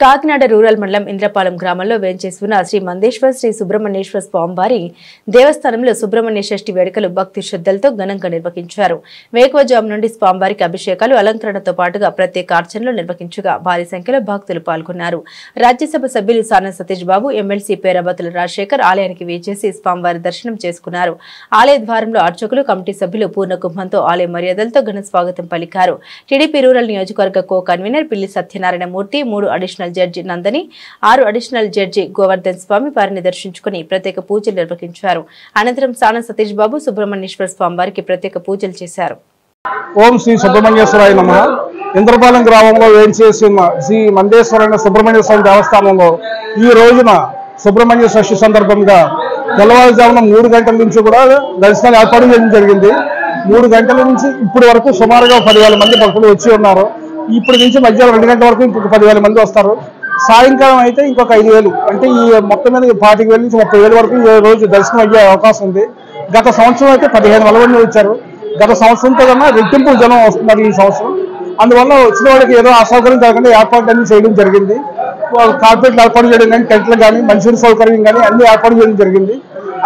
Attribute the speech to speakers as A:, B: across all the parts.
A: Kakinada rural మండలం ఇంద్రపాలెం గ్రామంలో వేంచేసి ఉన్న శ్రీ మందేశ్వర శ్రీ సుబ్రహ్మణ్యేశ్వర స్వామివారి దేవస్థానంలో సుబ్రహ్మణ్య షష్ఠి వేడుకలు భక్తి శ్రద్ధలతో ఘనంగా నిర్వహించారు. వేకువజాము నుండి స్వామివారికి అభిషేకాలు, అలంకరణతో పాటుగా ప్రత్యేక అర్చనలు నిర్వహించగా భారీ సంఖ్యలో భక్తులు పాల్గొన్నారు. రాజ్యసభ సభ్యులు సానా సతీష్ బాబు, ఎమ్మెల్సీ పేరాబతుల రాజశేఖర్ ఆలయానికి వేచేసి స్వామివారి దర్శనం చేసుకున్నారు. ఆలయ ద్వారంలో అర్చకులు, కమిటీ సభ్యులు పూర్ణ కుంభంతో ఆలయ మర్యాదలతో ఘన స్వాగతం పలికారు. టీడీపీ రూరల్ నియోజకవర్గ కో కన్వీనర్ పిల్లి Satyanarayana Murthy, 3 additional judge నందని, 6 additional judge Govardhan స్వామి వారిని దర్శించుకుని ప్రత్యేక పూజలు నిర్వహించారు. అనంతరం సానా సతీష్ బాబు సుబ్రహ్మణ్యేశ్వర స్వామి వారికి ప్రత్యేక పూజలు చేశారు.
B: ఓం శ్రీ సుబ్రహ్మణ్యేశ్వరాయ నమః. ఇంద్రపాలెం గ్రామంలో వేంచేసిన శ్రీ మందేశ్వర సుబ్రహ్మణ్య స్వామి దేవస్థానంలో ఈ రోజున సుబ్రహ్మణ్య షష్ఠి సందర్భంగా తెల్లవారుజామున 3 గంటల నుంచి కూడా దర్శనాలు ఏర్పాటు చేయడం జరిగింది. 3 గంటల నుంచి ఇప్పటి వరకు సుమారుగా 10,000 మంది భక్తులు వచ్చి ఉన్నారు. ఇప్పటి నుంచి మధ్యాహ్నం 2 గంటల వరకు ఇంకొక 10,000 మంది వస్తారు. సాయంకాలం అయితే ఇంకొక 5,000, అంటే ఈ మొత్తం మీద 25,000 నుంచి 30,000 వరకు ఈ రోజు దర్శనం అయ్యే అవకాశం ఉంది. గత సంవత్సరం అయితే 15,000 మంది వచ్చారు. గత సంవత్సరంతో కన్నా రెట్టింపు జనం వస్తున్నారు ఈ సంవత్సరం. అందువల్ల వచ్చిన వాళ్ళకి ఏదో అసౌకర్యం జరగకుండా ఏర్పాట్లు అన్ని చేయడం జరిగింది. కార్పొరేట్లు ఏర్పాటు చేయడం కానీ, టెంట్లు కానీ, మంచినీటి సౌకర్యం కానీ అన్ని ఏర్పాటు చేయడం జరిగింది.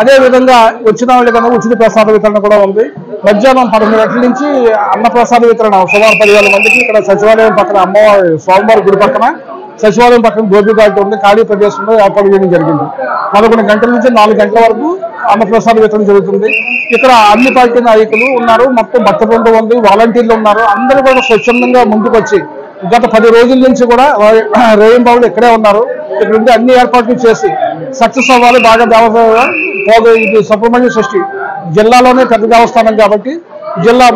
B: అదేవిధంగా వచ్చిన వాళ్ళకి కన్నా ఉచిత ప్రసాద వితరణ కూడా ఉంది. మధ్యాహ్నం 12 గంటల నుంచి అన్న ప్రసాద వితరణ సుమారు 10,000 మందికి ఇక్కడ సచివాలయం పక్కన అమ్మవారి స్వామివారి గుడి పక్కన సచివాలయం పక్కన గోపి ఘాట్ ఉంది, ఖాళీ ప్రదేశంలో ఏర్పాటు చేయడం జరిగింది. 11 గంటల నుంచి 4 గంటల వరకు అన్న ప్రసాద వితరణ జరుగుతుంది. ఇక్కడ అన్ని పార్టీ నాయకులు ఉన్నారు, మొత్తం భక్త బృందం ఉంది, వాలంటీర్లు ఉన్నారు. అందరూ కూడా స్వచ్ఛందంగా ముందుకు వచ్చి గత 10 రోజుల నుంచి కూడా రేయింబాబులు ఇక్కడే ఉన్నారు. ఇక్కడ ఉండి అన్ని ఏర్పాట్లు చేసి సక్సెస్ అవ్వాలి. బాగా ఇది సుబ్రహ్మణ్య షష్ఠి జిల్లాలోనే పెద్ద దేవస్థానం కాబట్టి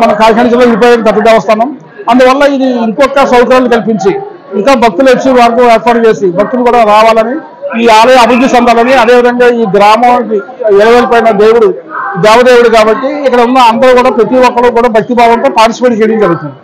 B: మన కాకినాడ జిల్లా విడిపోయిన పెద్ద దేవస్థానం. అందువల్ల ఇది ఇంకొక సౌకర్యాలు కల్పించి ఇంకా భక్తులు వచ్చి వారికి ఏర్పాటు చేసి భక్తులు కూడా రావాలని, ఈ ఆలయ అభివృద్ధి చెందాలని, అదేవిధంగా ఈ గ్రామానికి 20,000 పైన దేవదేవుడు కాబట్టి ఇక్కడ ఉన్న అందరూ కూడా ప్రతి ఒక్కరు కూడా భక్తిభావంతో పార్టిసిపేట్ చేయడం జరుగుతుంది.